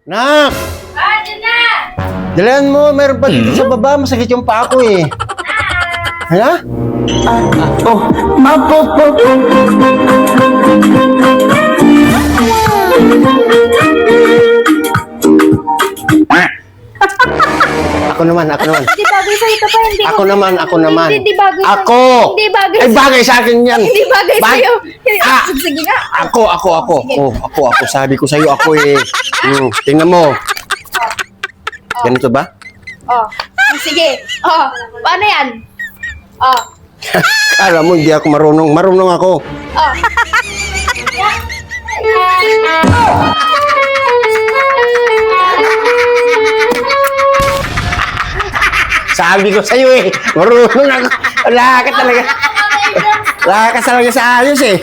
Nak! Dyan na! Dalihan mo, meron pa dito sa baba. Masakit yung paa ko eh. Hala? Oh, ako naman. Hindi bagay sa'yo ito pa, hindi Ako naman. Hindi bagay sa'yo. Ako! Hindi bagay Ay, bagay sa akin yan. Hindi bagay sa'yo. Ah! Sige nga. Ako. Sabi ko sa'yo, ako eh. Tingnan mo. Ganito ba? Oh. Sige. Oh. Paano yan? Oh. Kala mo, hindi ako marunong. Marunong ako. Oh. Sabi ko sa'yo eh. Marunong ako. Wala ka talaga. Wala ka talaga sa ayos eh.